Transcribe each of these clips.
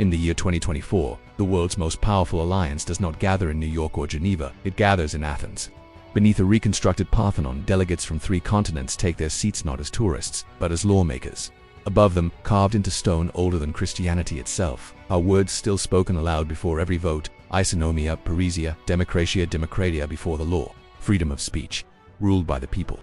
In the year 2024, the world's most powerful alliance does not gather in New York or Geneva, it gathers in Athens. Beneath a reconstructed Parthenon, delegates from 3 continents take their seats not as tourists, but as lawmakers. Above them, carved into stone older than Christianity itself, are words still spoken aloud before every vote: isonomia, parrhesia, democratia, democratia before the law, freedom of speech, ruled by the people.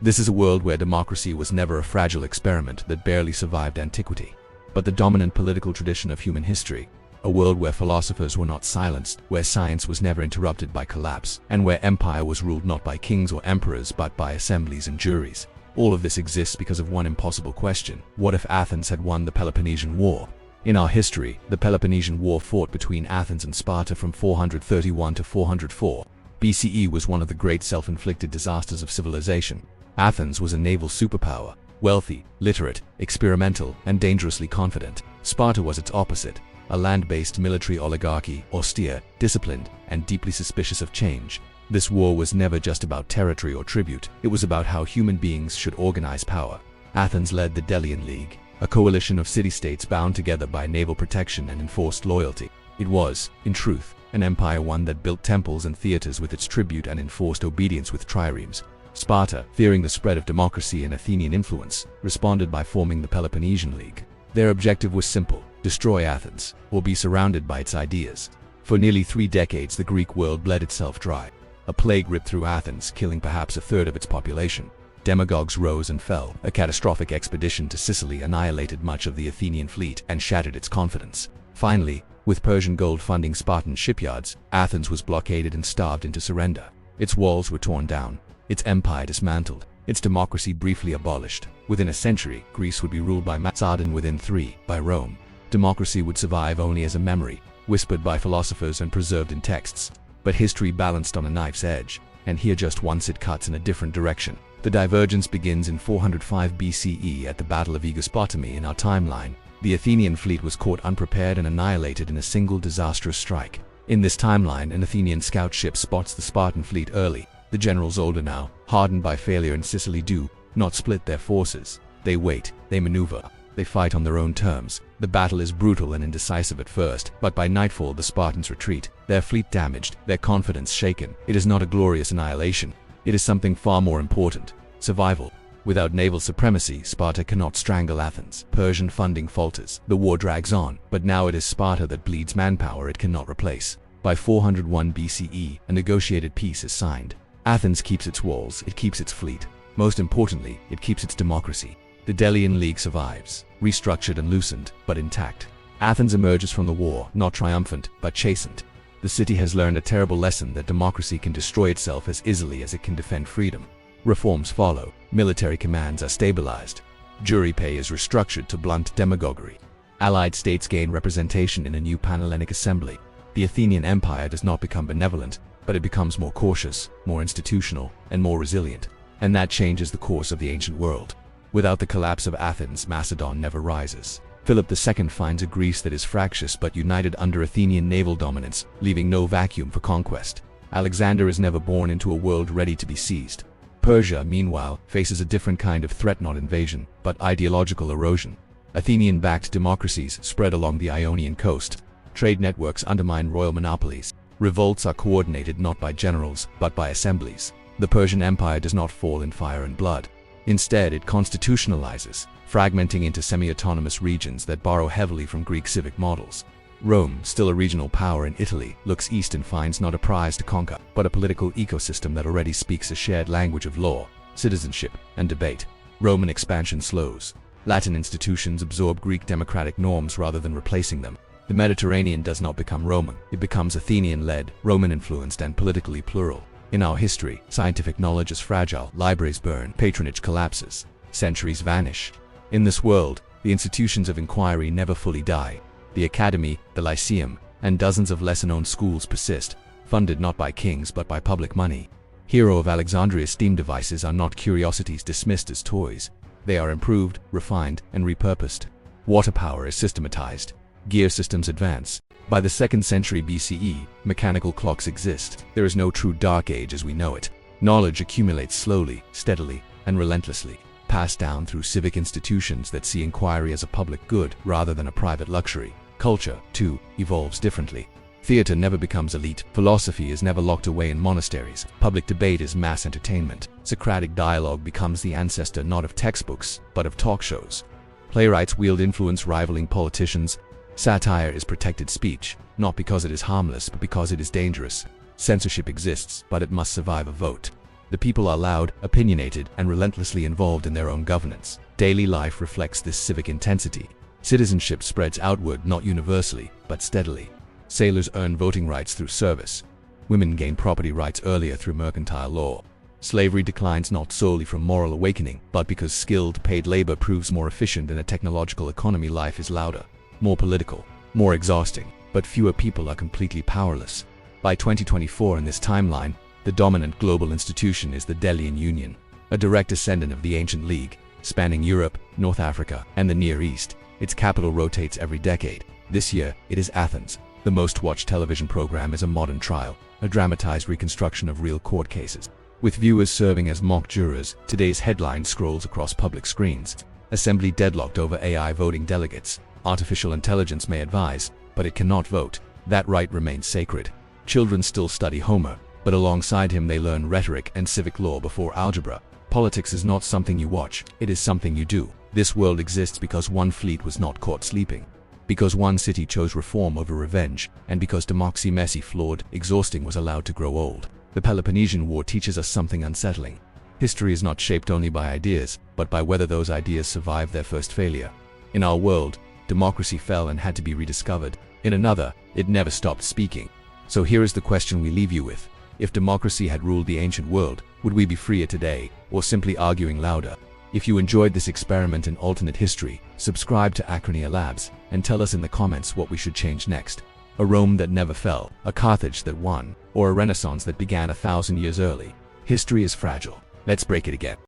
This is a world where democracy was never a fragile experiment that barely survived antiquity, but the dominant political tradition of human history. A world where philosophers were not silenced, where science was never interrupted by collapse, and where empire was ruled not by kings or emperors but by assemblies and juries. All of this exists because of one impossible question: what if Athens had won the Peloponnesian War? In our history, the Peloponnesian War, fought between Athens and Sparta from 431 to 404 BCE, was one of the great self-inflicted disasters of civilization. Athens was a naval superpower, wealthy, literate, experimental, and dangerously confident. Sparta was its opposite, a land-based military oligarchy, austere, disciplined, and deeply suspicious of change. This war was never just about territory or tribute, it was about how human beings should organize power. Athens led the Delian League, a coalition of city-states bound together by naval protection and enforced loyalty. It was, in truth, an empire, one that built temples and theaters with its tribute and enforced obedience with triremes. Sparta, fearing the spread of democracy and Athenian influence, responded by forming the Peloponnesian League. Their objective was simple: destroy Athens, or be surrounded by its ideas. For nearly 3 decades, the Greek world bled itself dry. A plague ripped through Athens, killing perhaps 1/3 of its population. Demagogues rose and fell. A catastrophic expedition to Sicily annihilated much of the Athenian fleet and shattered its confidence. Finally, with Persian gold funding Spartan shipyards, Athens was blockaded and starved into surrender. Its walls were torn down, its empire dismantled, its democracy briefly abolished. Within a century, Greece would be ruled by Macedon, within 3, by Rome. Democracy would survive only as a memory, whispered by philosophers and preserved in texts. But history balanced on a knife's edge, and here just once it cuts in a different direction. The divergence begins in 405 BCE at the Battle of Aegospotami. In our timeline, the Athenian fleet was caught unprepared and annihilated in a single disastrous strike. In this timeline, an Athenian scout ship spots the Spartan fleet early. The generals, older now, hardened by failure in Sicily, do not split their forces. They wait, they maneuver, they fight on their own terms. The battle is brutal and indecisive at first, but by nightfall the Spartans retreat, their fleet damaged, their confidence shaken. It is not a glorious annihilation. It is something far more important: survival. Without naval supremacy, Sparta cannot strangle Athens. Persian funding falters. The war drags on, but now it is Sparta that bleeds manpower it cannot replace. By 401 BCE, a negotiated peace is signed. Athens keeps its walls, it keeps its fleet. Most importantly, it keeps its democracy. The Delian League survives, restructured and loosened, but intact. Athens emerges from the war, not triumphant, but chastened. The city has learned a terrible lesson that democracy can destroy itself as easily as it can defend freedom. Reforms follow, military commands are stabilized, jury pay is restructured to blunt demagoguery. Allied states gain representation in a new Panhellenic assembly. The Athenian Empire does not become benevolent, but it becomes more cautious, more institutional, and more resilient. And that changes the course of the ancient world. Without the collapse of Athens, Macedon never rises. Philip II finds a Greece that is fractious but united under Athenian naval dominance, leaving no vacuum for conquest. Alexander is never born into a world ready to be seized. Persia, meanwhile, faces a different kind of threat, not invasion, but ideological erosion. Athenian-backed democracies spread along the Ionian coast. Trade networks undermine royal monopolies. Revolts are coordinated not by generals, but by assemblies. The Persian Empire does not fall in fire and blood. Instead, it constitutionalizes, fragmenting into semi-autonomous regions that borrow heavily from Greek civic models. Rome, still a regional power in Italy, looks east and finds not a prize to conquer, but a political ecosystem that already speaks a shared language of law, citizenship, and debate. Roman expansion slows. Latin institutions absorb Greek democratic norms rather than replacing them. The Mediterranean does not become Roman, it becomes Athenian-led, Roman-influenced, and politically plural. In our history, scientific knowledge is fragile, libraries burn, patronage collapses, centuries vanish. In this world, the institutions of inquiry never fully die. The academy, the lyceum, and dozens of lesser-known schools persist, funded not by kings but by public money. Hero of Alexandria steam devices are not curiosities dismissed as toys. They are improved, refined, and repurposed. Water power is systematized. Gear systems advance. By the 2nd century BCE, mechanical clocks exist. There is no true dark age as we know it. Knowledge accumulates slowly, steadily, and relentlessly, passed down through civic institutions that see inquiry as a public good rather than a private luxury. Culture, too, evolves differently. Theater never becomes elite, philosophy is never locked away in monasteries, public debate is mass entertainment, Socratic dialogue becomes the ancestor not of textbooks, but of talk shows. Playwrights wield influence rivaling politicians. Satire is protected speech, not because it is harmless, but because it is dangerous. Censorship exists, but it must survive a vote. The people are loud, opinionated, and relentlessly involved in their own governance. Daily life reflects this civic intensity. Citizenship spreads outward not universally, but steadily. Sailors earn voting rights through service. Women gain property rights earlier through mercantile law. Slavery declines not solely from moral awakening, but because skilled, paid labor proves more efficient in a technological economy. Life is louder, more political, more exhausting, but fewer people are completely powerless. By 2024 in this timeline, the dominant global institution is the Delian Union, a direct descendant of the ancient League, spanning Europe, North Africa, and the Near East. Its capital rotates every decade. This year, it is Athens. The most-watched television program is a modern trial, a dramatized reconstruction of real court cases. With viewers serving as mock jurors, today's headline scrolls across public screens. Assembly deadlocked over AI voting delegates. Artificial intelligence may advise, but it cannot vote. That right remains sacred. Children still study Homer, but alongside him they learn rhetoric and civic law before algebra. Politics is not something you watch, it is something you do. This world exists because one fleet was not caught sleeping, because one city chose reform over revenge, and because democracy, messy, flawed, exhausting, was allowed to grow old. The Peloponnesian War teaches us something unsettling. History is not shaped only by ideas, but by whether those ideas survive their first failure. In our world, democracy fell and had to be rediscovered. In another, it never stopped speaking. So here is the question we leave you with. If democracy had ruled the ancient world, would we be freer today, or simply arguing louder? If you enjoyed this experiment in alternate history, subscribe to UCHRONIA Labs and tell us in the comments what we should change next. A Rome that never fell, a Carthage that won, or a Renaissance that began 1,000 years early. History is fragile. Let's break it again.